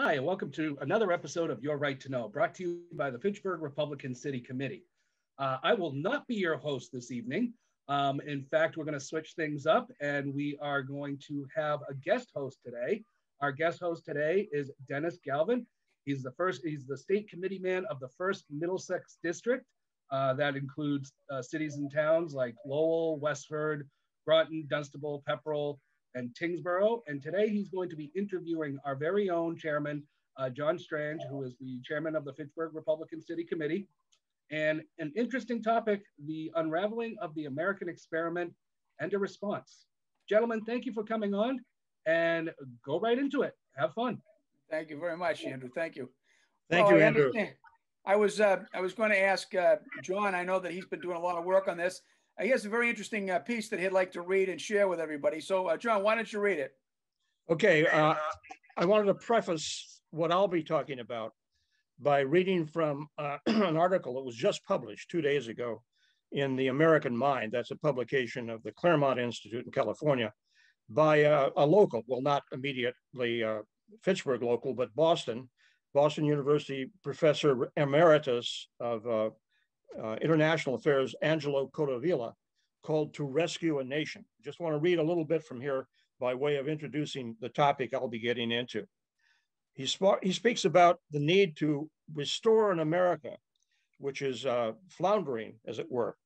Hi, and welcome to another episode of Your Right to Know, brought to you by the Fitchburg Republican City Committee. I will not be your host this evening. In fact, we're going to switch things up, and we are going to have a guest host today. Our guest host today is Dennis Galvin. He's the state committeeman of the 1st Middlesex District. That includes cities and towns like Lowell, Westford, Groton, Dunstable, Pepperell, and Tingsboro. And today he's going to be interviewing our very own chairman, John Strang, who is the chairman of the Fitchburg Republican City Committee. And an interesting topic, the unraveling of the American experiment and a response. Gentlemen, thank you for coming on, and go right into it. Have fun. Thank you very much, Andrew. Thank you. Thank you, Andrew. I was going to ask John. I know that he's been doing a lot of work on this. He has a very interesting piece that he'd like to read and share with everybody. So, John, why don't you read it? Okay. I wanted to preface what I'll be talking about by reading from an article that was just published 2 days ago in the American Mind. That's a publication of the Claremont Institute in California by a local, well, not immediately Fitchburg local, but Boston University professor emeritus of International Affairs, Angelo Codavilla, called To Rescue a Nation. Just want to read a little bit from here by way of introducing the topic I'll be getting into. He speaks about the need to restore an America which is floundering, as it were.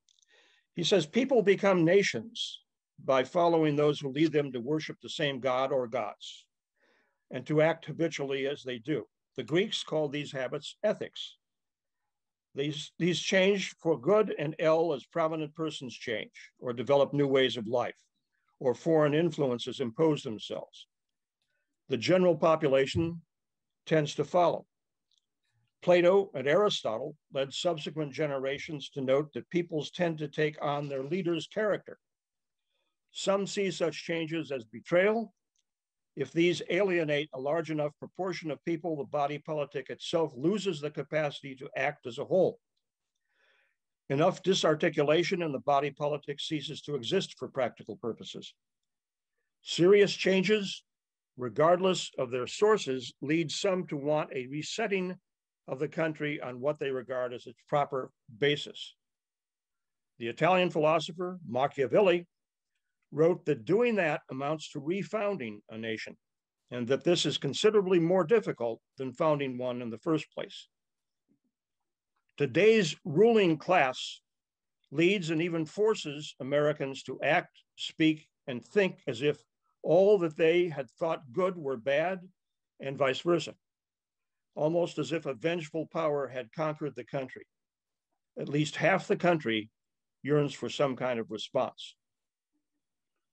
He says, people become nations by following those who lead them to worship the same God or gods and to act habitually as they do. The Greeks called these habits ethics. These change for good and ill as prominent persons change or develop new ways of life, or foreign influences impose themselves. The general population tends to follow. Plato and Aristotle led subsequent generations to note that peoples tend to take on their leader's character. Some see such changes as betrayal. If these alienate a large enough proportion of people, the body politic itself loses the capacity to act as a whole. Enough disarticulation and the body politic ceases to exist for practical purposes. Serious changes, regardless of their sources, lead some to want a resetting of the country on what they regard as its proper basis. The Italian philosopher Machiavelli wrote that doing that amounts to refounding a nation, and that this is considerably more difficult than founding one in the first place. Today's ruling class leads and even forces Americans to act, speak, and think as if all that they had thought good were bad, and vice versa, almost as if a vengeful power had conquered the country. At least half the country yearns for some kind of response.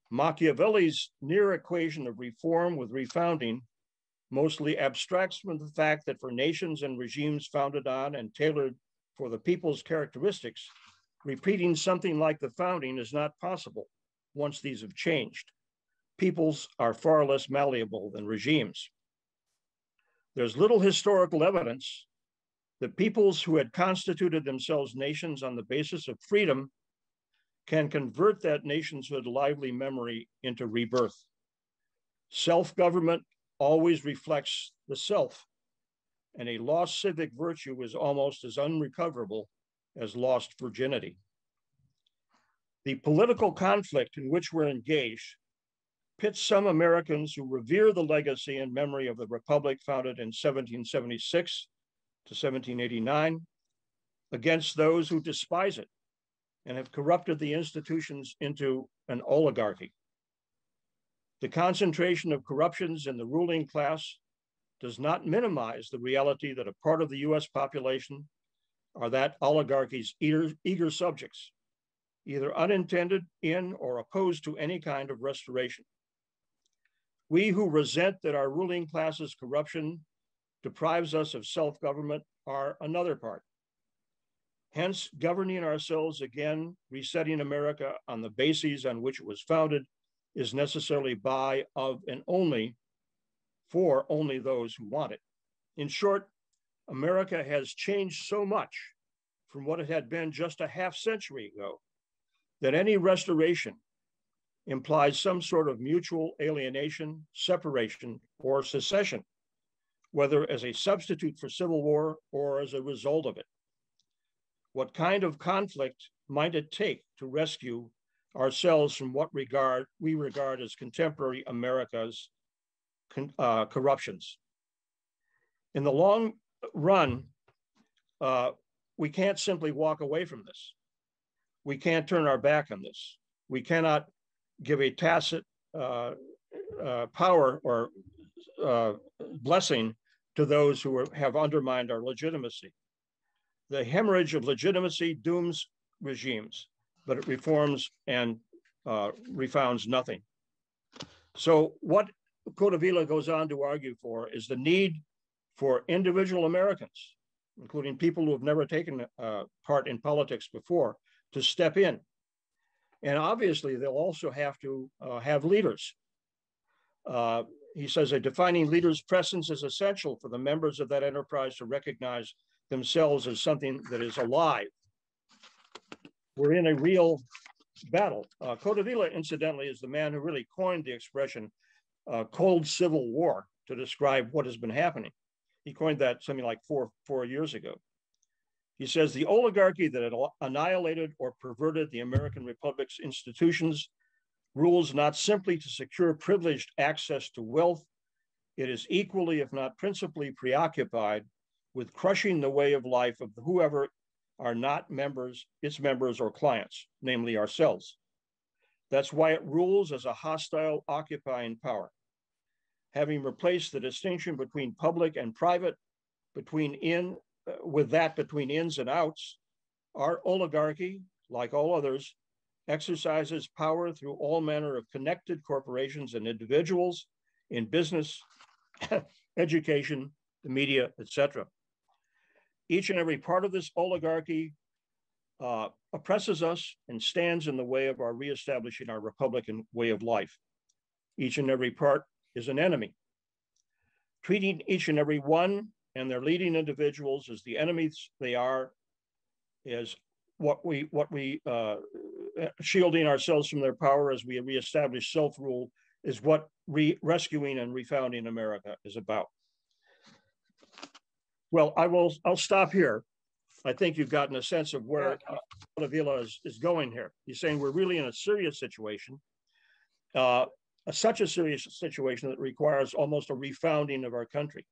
Machiavelli's near equation of reform with refounding mostly abstracts from the fact that for nations and regimes founded on and tailored for the people's characteristics, repeating something like the founding is not possible once these have changed. Peoples are far less malleable than regimes. There's little historical evidence that peoples who had constituted themselves nations on the basis of freedom can convert that nationhood lively memory into rebirth. Self-government always reflects the self, and a lost civic virtue is almost as unrecoverable as lost virginity. The political conflict in which we're engaged pits some Americans who revere the legacy and memory of the republic founded in 1776 to 1789 against those who despise it and have corrupted the institutions into an oligarchy. The concentration of corruptions in the ruling class does not minimize the reality that a part of the US population are that oligarchy's eager subjects, either unintended in or opposed to any kind of restoration. We who resent that our ruling class's corruption deprives us of self-government are another part. Hence, governing ourselves again, resetting America on the bases on which it was founded, is necessarily by, of, and only for only those who want it. In short, America has changed so much from what it had been just a half century ago that any restoration implies some sort of mutual alienation, separation, or secession, whether as a substitute for civil war or as a result of it? What kind of conflict might it take to rescue ourselves from what we regard as contemporary America's corruptions? In the long run, we can't simply walk away from this. We can't turn our back on this. We cannot give a tacit power or blessing to those who have undermined our legitimacy. The hemorrhage of legitimacy dooms regimes, but it reforms and refounds nothing. So what Codevilla goes on to argue for is the need for individual Americans, including people who have never taken part in politics before, to step in. And obviously, they'll also have to have leaders. He says a defining leader's presence is essential for the members of that enterprise to recognize themselves as something that is alive. We're in a real battle. Codevilla, incidentally, is the man who really coined the expression cold civil war to describe what has been happening. He coined that something like four years ago. He says the oligarchy that had annihilated or perverted the American Republic's institutions rules not simply to secure privileged access to wealth, it is equally, if not principally, preoccupied with crushing the way of life of whoever are not members, its members or clients, namely ourselves. That's why it rules as a hostile occupying power. Having replaced the distinction between public and private, between ins and outs, our oligarchy, like all others, exercises power through all manner of connected corporations and individuals in business, education, the media, etc. Each and every part of this oligarchy oppresses us and stands in the way of our reestablishing our Republican way of life. Each and every part is an enemy. Treating each and every one and their leading individuals as the enemies they are is what we shielding ourselves from their power as we reestablish self-rule is what rescuing and refounding America is about. Well, I'll stop here. I think you've gotten a sense of where Codevilla is going here. He's saying we're really in a serious situation, such a serious situation that requires almost a refounding of our country.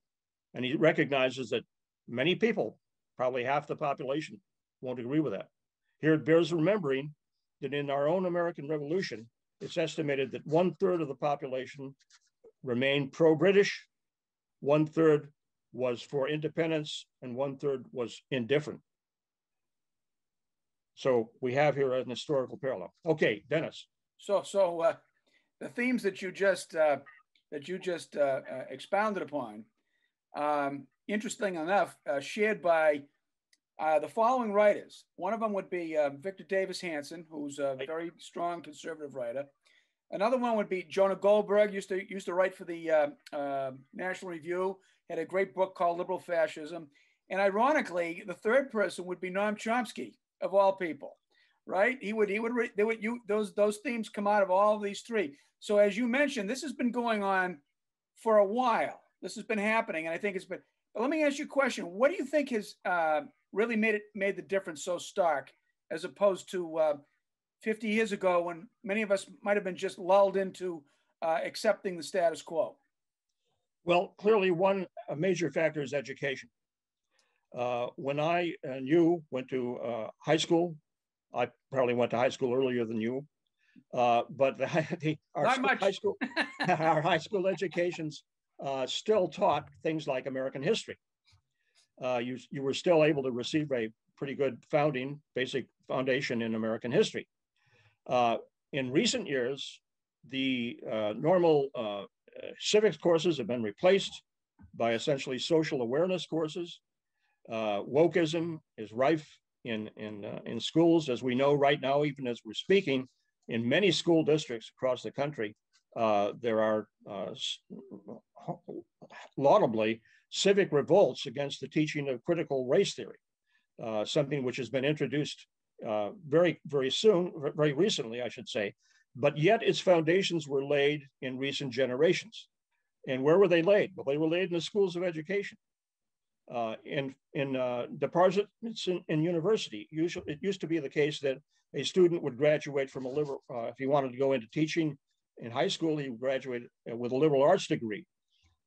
And he recognizes that many people, probably half the population, won't agree with that. Here it bears remembering that in our own American Revolution, it's estimated that 1/3 of the population remained pro-British, 1/3 was for independence, and 1/3 was indifferent. So we have here an historical parallel. Okay, Dennis. So the themes that you just expounded upon, interesting enough, shared by the following writers. One of them would be Victor Davis Hanson, who's a very strong conservative writer. Another one would be Jonah Goldberg, used to write for the National Review, had a great book called Liberal Fascism. And ironically, the third person would be Noam Chomsky, of all people, right? Those themes come out of all of these three. So as you mentioned, this has been going on for a while. This has been happening, and I think it's been. But let me ask you a question: what do you think has really made the difference so stark, as opposed to 50 years ago, when many of us might have been just lulled into accepting the status quo? Well, clearly a major factor is education. When I and you went to high school, I probably went to high school earlier than you, but our high school educations still taught things like American history. You were still able to receive a pretty good basic foundation in American history. In recent years, the normal civics courses have been replaced by essentially social awareness courses. Wokeism is rife in schools, as we know right now, even as we're speaking, in many school districts across the country. There are laudably civic revolts against the teaching of critical race theory, something which has been introduced very recently, I should say, but yet its foundations were laid in recent generations. And where were they laid? Well, they were laid in the schools of education. In departments in university. Usually, it used to be the case that a student would graduate from a liberal, if he wanted to go into teaching in high school, he would graduate with a liberal arts degree.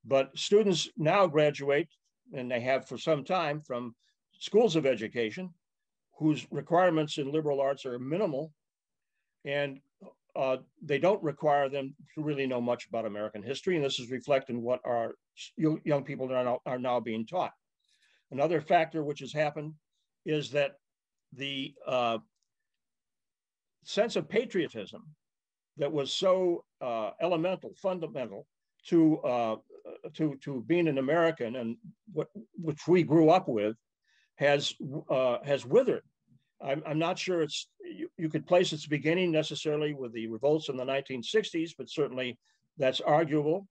But students now graduate, and they have for some time, from schools of education whose requirements in liberal arts are minimal, and they don't require them to really know much about American history. And this is reflected in what our young people are now being taught. Another factor which has happened is that the sense of patriotism that was so elemental, fundamental to being an American, and which we grew up with, has withered. I'm not sure you could place its beginning necessarily with the revolts in the 1960s, but certainly that's arguable.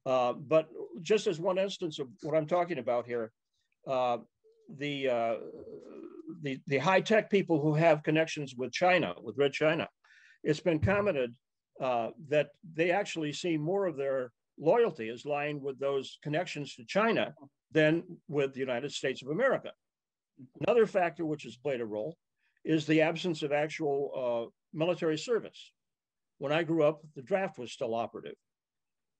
But just as one instance of what I'm talking about here, the high-tech people who have connections with China, with Red China, it's been commented that they actually see more of their loyalty as lying with those connections to China than with the United States of America. Another factor which has played a role is the absence of actual military service. When I grew up, the draft was still operative.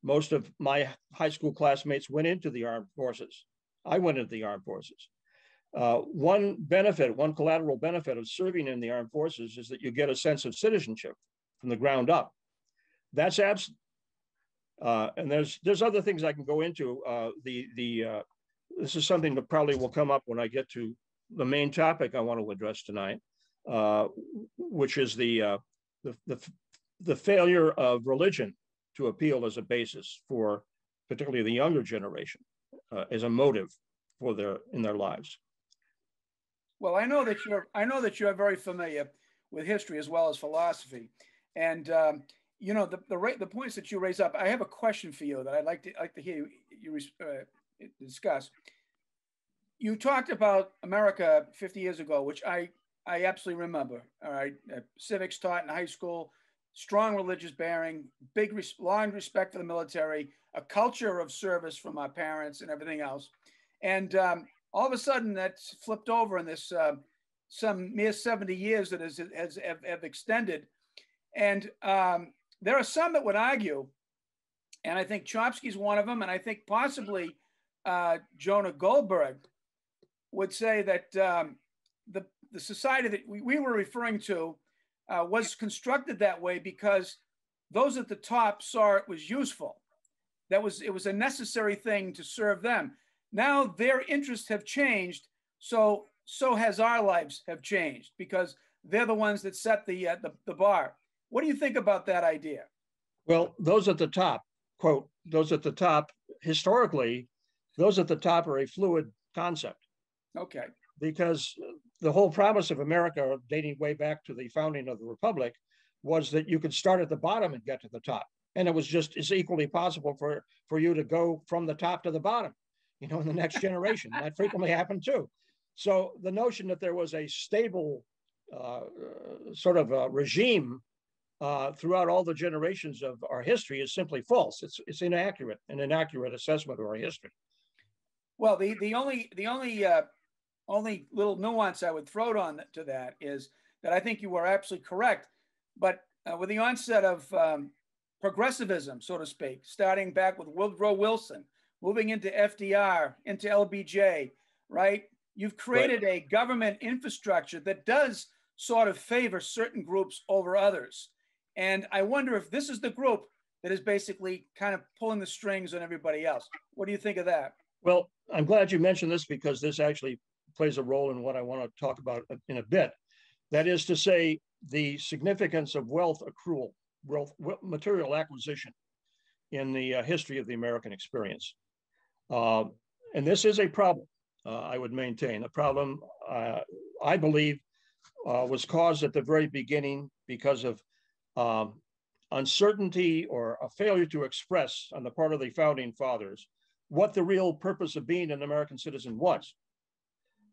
Most of my high school classmates went into the armed forces. I went into the armed forces. One collateral benefit of serving in the armed forces is that you get a sense of citizenship from the ground up. That's absent. And there's other things I can go into. This is something that probably will come up when I get to the main topic I want to address tonight, which is the failure of religion to appeal as a basis for particularly the younger generation, as a motive in their lives. Well, I know that you're very familiar with history as well as philosophy, and you know the points that you raise up. I have a question for you that I'd like to hear you discuss. You talked about America 50 years ago, which I absolutely remember. All right, civics taught in high school, strong religious bearing, long respect for the military, a culture of service from our parents and everything else. And all of a sudden that's flipped over in this some mere 70 years that have extended. And there are some that would argue, and I think Chomsky's one of them, and I think possibly Jonah Goldberg would say that the society that we were referring to was constructed that way because those at the top saw it was useful. It was a necessary thing to serve them. Now their interests have changed, so has our lives have changed because they're the ones that set the bar. What do you think about that idea? Well, those at the top, quote, those at the top, historically, those at the top are a fluid concept. Okay. Because the whole promise of America, dating way back to the founding of the Republic, was that you could start at the bottom and get to the top. And it's equally possible for you to go from the top to the bottom, in the next generation. That frequently happened too. So the notion that there was a stable sort of regime throughout all the generations of our history is simply false. It's inaccurate, an inaccurate assessment of our history. Well, the only little nuance I would throw on to that is that I think you were absolutely correct. But with the onset of progressivism, so to speak, starting back with Woodrow Wilson, moving into FDR, into LBJ, right? You've created a government infrastructure that does sort of favor certain groups over others. And I wonder if this is the group that is basically kind of pulling the strings on everybody else. What do you think of that? Well, I'm glad you mentioned this because this actually plays a role in what I want to talk about in a bit. That is to say, the significance of wealth accrual, material acquisition in the history of the American experience. And this is a problem, I would maintain. A problem, I believe, was caused at the very beginning because of uncertainty or a failure to express on the part of the founding fathers what the real purpose of being an American citizen was.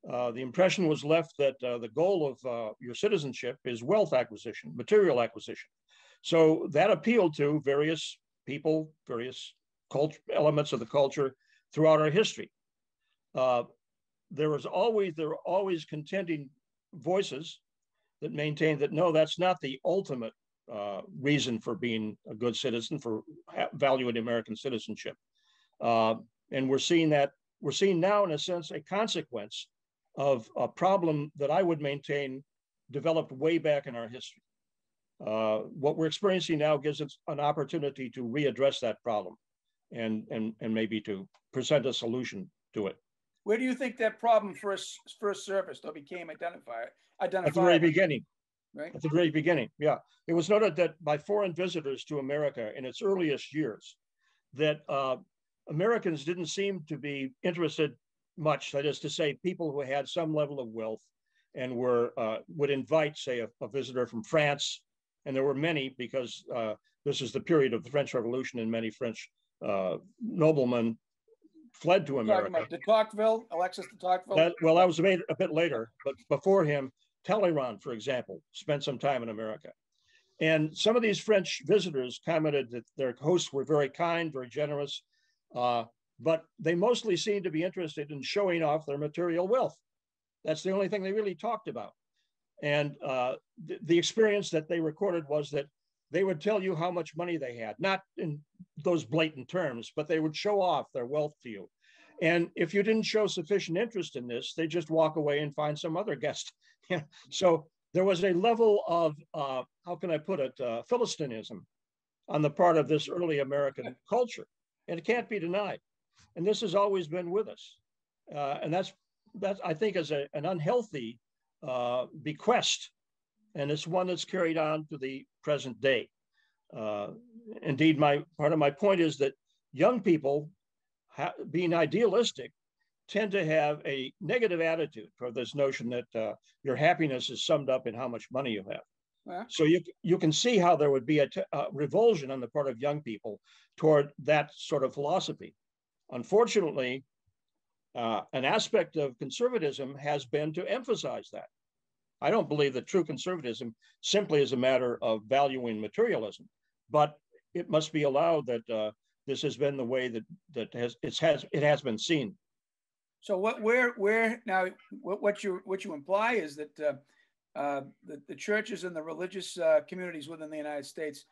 The impression was left that the goal of your citizenship is wealth acquisition, material acquisition. So that appealed to various people, various elements of the culture throughout our history. There were always contending voices that maintained that no, that's not the ultimate reason for being a good citizen, for valuing American citizenship. And we're seeing now, in a sense, a consequence of a problem that I would maintain developed way back in our history. What we're experiencing now gives us an opportunity to readdress that problem and maybe to present a solution to it. Where do you think that problem first surfaced or became identified? At the very beginning. Right? At the very beginning, yeah. It was noted that by foreign visitors to America in its earliest years, that Americans didn't seem to be interested much, that is to say, people who had some level of wealth and would invite, say, a visitor from France, and there were many because this is the period of the French Revolution and many French noblemen fled to America. Talking about de Tocqueville, Alexis de Tocqueville? That was made a bit later, but before him, Talleyrand, for example, spent some time in America. And some of these French visitors commented that their hosts were very kind, very generous, but they mostly seemed to be interested in showing off their material wealth. That's the only thing they really talked about. And the experience that they recorded was that they would tell you how much money they had, not in those blatant terms, but they would show off their wealth to you. And if you didn't show sufficient interest in this, they just walk away and find some other guest. So there was a level of, how can I put it, Philistinism on the part of this early American culture. And it can't be denied. And this has always been with us. And that's I think, is an unhealthy bequest. And it's one that's carried on to the present day. Indeed, part of my point is that young people, being idealistic, tend to have a negative attitude toward this notion that your happiness is summed up in how much money you have. Yeah. So you can see how there would be a revulsion on the part of young people toward that sort of philosophy. Unfortunately, an aspect of conservatism has been to emphasize that. I don't believe that true conservatism simply is a matter of valuing materialism, but it must be allowed that this has been the way that it has been seen. So what you imply is that the churches and the religious communities within the United States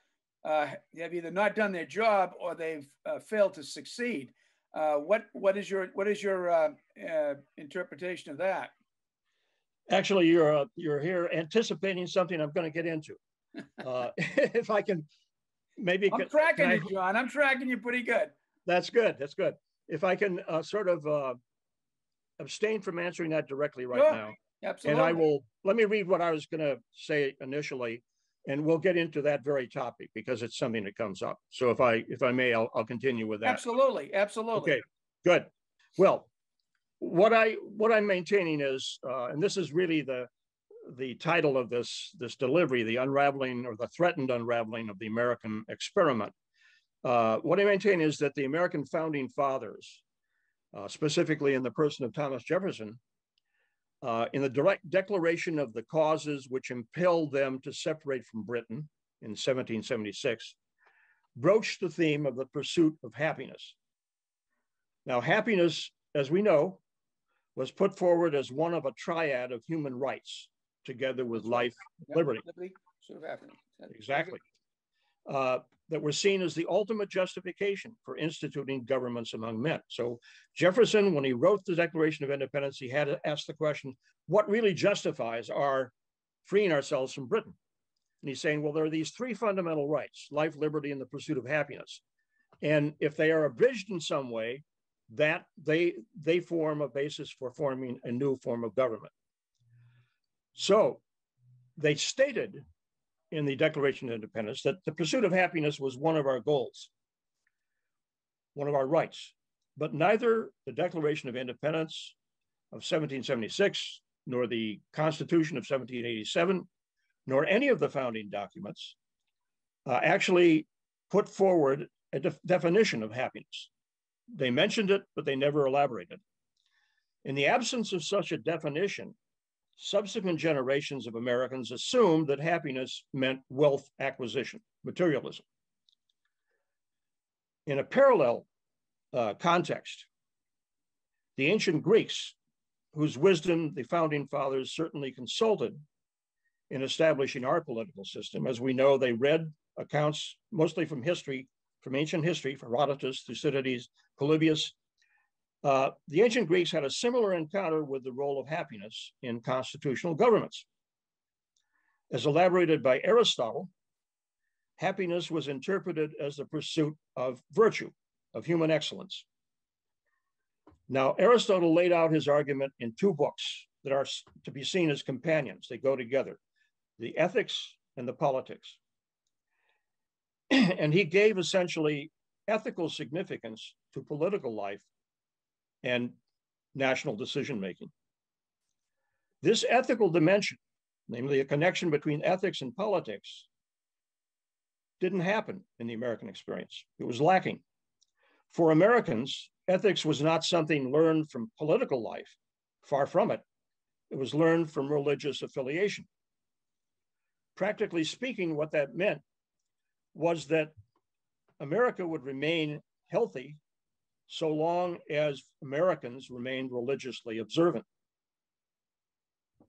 have either not done their job or they've failed to succeed. What is your interpretation of that? Actually, you're here anticipating something I'm going to get into. If I can, maybe I'm tracking you, John. I'm tracking you pretty good. That's good. That's good. If I can sort of abstain from answering that directly right now. Absolutely. And let me read what I was going to say initially, and we'll get into that very topic because it's something that comes up. So if I may, I'll continue with that. Absolutely. Absolutely. Okay, good. Well, what I'm maintaining is, and this is really the title of this delivery, the unraveling or the threatened unraveling of the American experiment. What I maintain is that the American founding fathers, specifically in the person of Thomas Jefferson, in the direct declaration of the causes which impelled them to separate from Britain in 1776, broached the theme of the pursuit of happiness. Now, happiness, as we know, was put forward as one of a triad of human rights, together with life, liberty. Sort of happiness. Exactly. That were seen as the ultimate justification for instituting governments among men. So Jefferson, when he wrote the Declaration of Independence, he had to ask the question, what really justifies our freeing ourselves from Britain? And he's saying, well, there are these three fundamental rights, life, liberty, and the pursuit of happiness. And if they are abridged in some way, that they form a basis for forming a new form of government. So they stated in the Declaration of Independence that the pursuit of happiness was one of our goals, one of our rights. But neither the Declaration of Independence of 1776, nor the Constitution of 1787, nor any of the founding documents actually put forward a definition of happiness. They mentioned it, but they never elaborated. In the absence of such a definition, subsequent generations of Americans assumed that happiness meant wealth acquisition, materialism. In a parallel context. The ancient Greeks, whose wisdom the founding fathers certainly consulted in establishing our political system. As we know, they read accounts mostly from history, from ancient history, from Herodotus, Thucydides, Polybius. The ancient Greeks had a similar encounter with the role of happiness in constitutional governments. As elaborated by Aristotle, happiness was interpreted as the pursuit of virtue, of human excellence. Now, Aristotle laid out his argument in two books that are to be seen as companions. They go together, the Ethics and the Politics. And he gave essentially ethical significance to political life and national decision-making. This ethical dimension, namely a connection between ethics and politics, didn't happen in the American experience. It was lacking. For Americans, ethics was not something learned from political life. Far from it. It was learned from religious affiliation. Practically speaking, what that meant was that America would remain healthy so long as Americans remained religiously observant.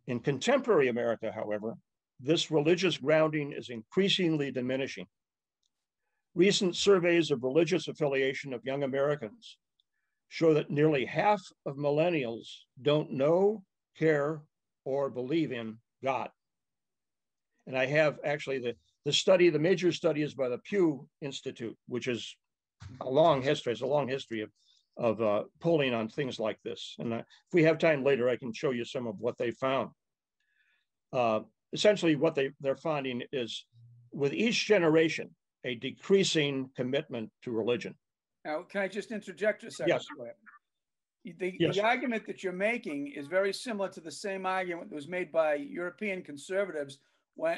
In contemporary America, however, this religious grounding is increasingly diminishing. Recent surveys of religious affiliation of young Americans show that nearly half of millennials don't know, care, or believe in God. And I have actually the major study is by the Pew Institute, which is a long history. It's a long history of polling on things like this. And if we have time later, I can show you some of what they found. Essentially, what they're finding is with each generation, a decreasing commitment to religion. Now, can I just interject a second? Yes. The argument that you're making is very similar to the same argument that was made by European conservatives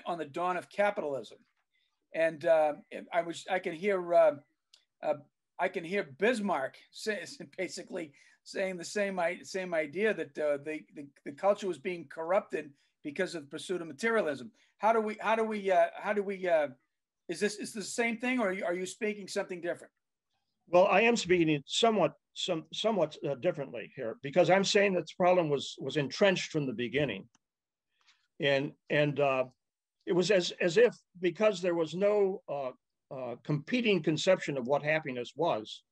on the dawn of capitalism. And I can hear Bismarck basically saying the same idea that the culture was being corrupted because of the pursuit of materialism. Is this the same thing, or are you speaking something different? Well, I am speaking somewhat differently here, because I'm saying that the problem was entrenched from the beginning, and it was as if, because there was no competing conception of what happiness was,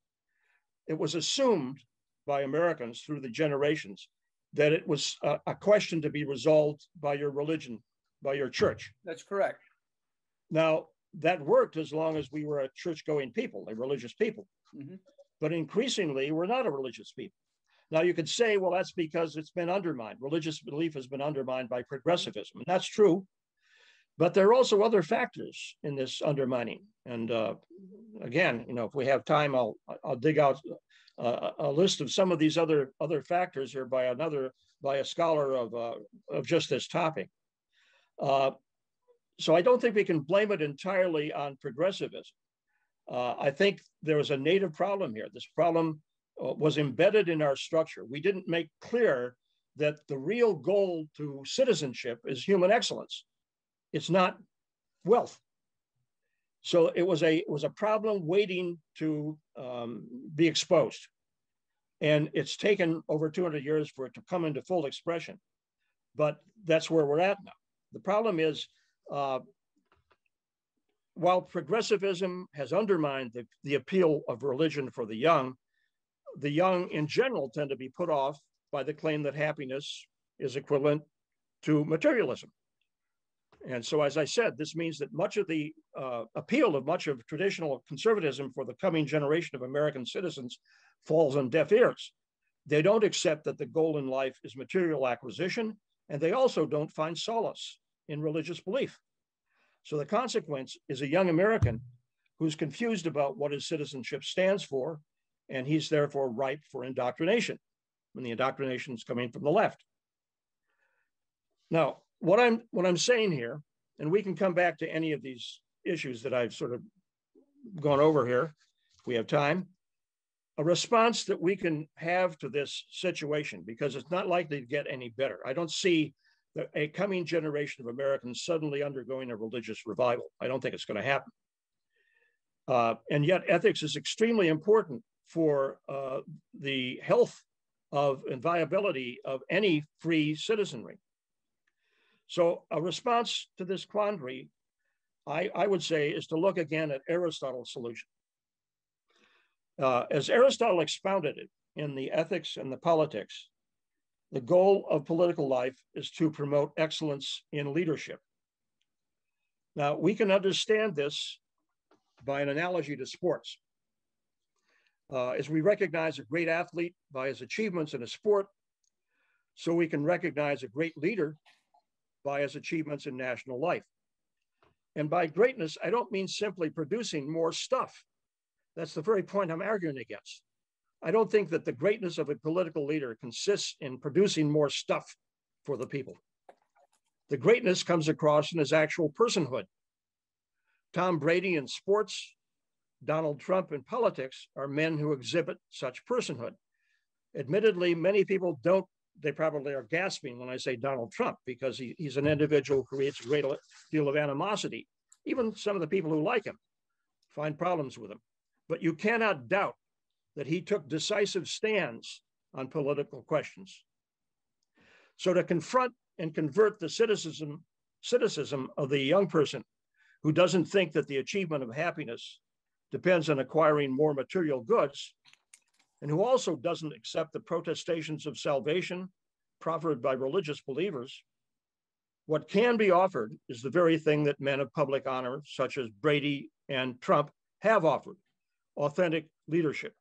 it was assumed by Americans through the generations that it was a question to be resolved by your religion, by your church. That's correct. Now, that worked as long as we were a church-going people, a religious people. Mm-hmm. But increasingly, we're not a religious people. Now, you could say, well, that's because it's been undermined. Religious belief has been undermined by progressivism, and that's true. But there are also other factors in this undermining. And again, if we have time, I'll dig out a list of some of these other factors here by a scholar of just this topic. So I don't think we can blame it entirely on progressivism. I think there was a native problem here. This problem was embedded in our structure. We didn't make clear that the real goal to citizenship is human excellence. It's not wealth. So it was a problem waiting to be exposed. And it's taken over 200 years for it to come into full expression. But that's where we're at now. The problem is, while progressivism has undermined the appeal of religion for the young in general tend to be put off by the claim that happiness is equivalent to materialism. And so, as I said, this means that much of the appeal of much of traditional conservatism for the coming generation of American citizens falls on deaf ears. They don't accept that the goal in life is material acquisition, and they also don't find solace in religious belief. So the consequence is a young American who's confused about what his citizenship stands for, and he's therefore ripe for indoctrination, when the indoctrination is coming from the left. Now, what I'm saying here, and we can come back to any of these issues that I've sort of gone over here, if we have time, a response that we can have to this situation, because it's not likely to get any better. I don't see a coming generation of Americans suddenly undergoing a religious revival. I don't think it's going to happen. And yet ethics is extremely important for the health of and viability of any free citizenry. So a response to this quandary, I would say, is to look again at Aristotle's solution. As Aristotle expounded it in the Ethics and the Politics, the goal of political life is to promote excellence in leadership. Now, we can understand this by an analogy to sports. As we recognize a great athlete by his achievements in a sport, so we can recognize a great leader by his achievements in national life. And by greatness, I don't mean simply producing more stuff. That's the very point I'm arguing against. I don't think that the greatness of a political leader consists in producing more stuff for the people. The greatness comes across in his actual personhood. Tom Brady in sports, Donald Trump in politics are men who exhibit such personhood. Admittedly, many people don't, they probably are gasping when I say Donald Trump, because he's an individual who creates a great deal of animosity. Even some of the people who like him find problems with him. But you cannot doubt that he took decisive stands on political questions. So to confront and convert the cynicism of the young person who doesn't think that the achievement of happiness depends on acquiring more material goods, and who also doesn't accept the protestations of salvation proffered by religious believers, what can be offered is the very thing that men of public honor, such as Brady and Trump, have offered: authentic leadership.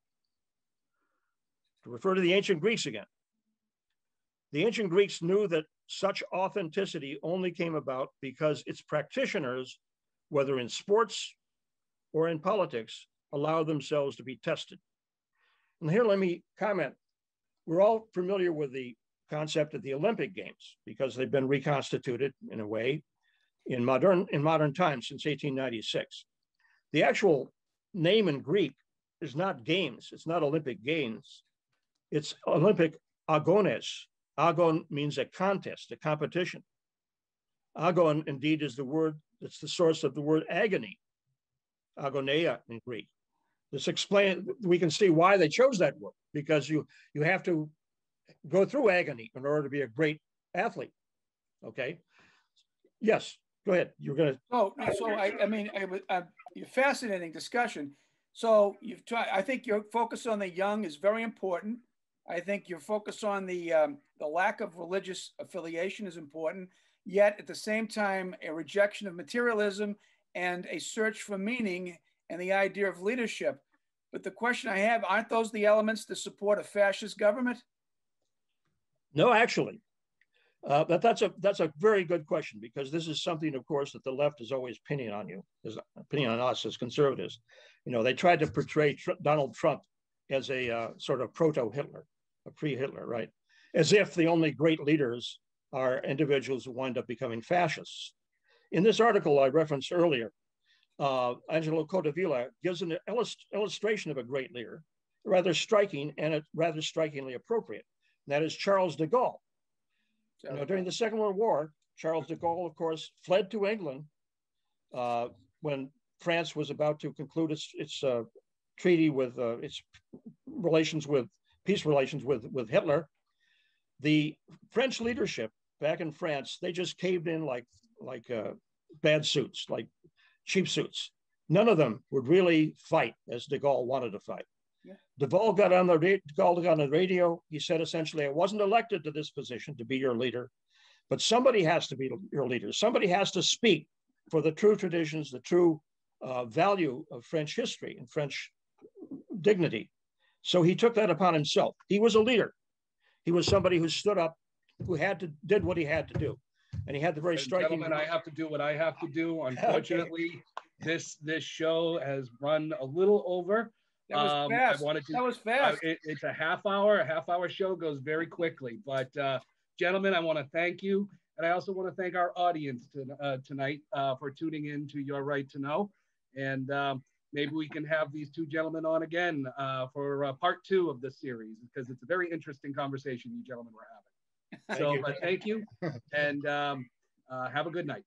To refer to the ancient Greeks again, the ancient Greeks knew that such authenticity only came about because its practitioners, whether in sports or in politics, allowed themselves to be tested. And here, let me comment. We're all familiar with the concept of the Olympic Games because they've been reconstituted in a way in modern times since 1896. The actual name in Greek is not games. It's not Olympic Games. It's Olympic agones. Agon means a contest, a competition. Agon, indeed, is the word that's the source of the word agony, agoneia in Greek. This explains, we can see why they chose that word, because you have to go through agony in order to be a great athlete. Okay. Yes, go ahead. You're going to. Oh, so I mean, fascinating discussion. So I think your focus on the young is very important. I think your focus on the lack of religious affiliation is important. Yet at the same time, a rejection of materialism and a search for meaning and the idea of leadership. But the question I have, aren't those the elements to support a fascist government? No, actually. That's a very good question, because this is something, of course, that the left is always pinning on you, is pinning on us as conservatives. You know, they tried to portray Donald Trump as a sort of proto-Hitler, a pre-Hitler, right? As if the only great leaders are individuals who wind up becoming fascists. In this article I referenced earlier, Angelo Codevilla gives an illustration of a great leader, rather striking and rather strikingly appropriate. And that is Charles de Gaulle. You know, during the Second World War, Charles de Gaulle, of course, fled to England when France was about to conclude its treaty with its peace relations with Hitler. The French leadership back in France, they just caved in like bad suits, like cheap suits. None of them would really fight as de Gaulle wanted to fight. Yeah. De Gaulle got on the radio. He said, essentially, I wasn't elected to this position to be your leader, but somebody has to be your leader. Somebody has to speak for the true traditions, the true value of French history and French dignity. So he took that upon himself. He was a leader. He was somebody who stood up, who did what he had to do. And he had the very striking. Gentlemen, I have to do what I have to do. Unfortunately, okay. This show has run a little over. That was fast. That was fast. It's a half hour. A half hour show goes very quickly. But gentlemen, I want to thank you. And I also want to thank our audience tonight for tuning in to Your Right to Know. And maybe we can have these two gentlemen on again for part 2 of this series, because it's a very interesting conversation you gentlemen were having. Thank you. Thank you, and have a good night.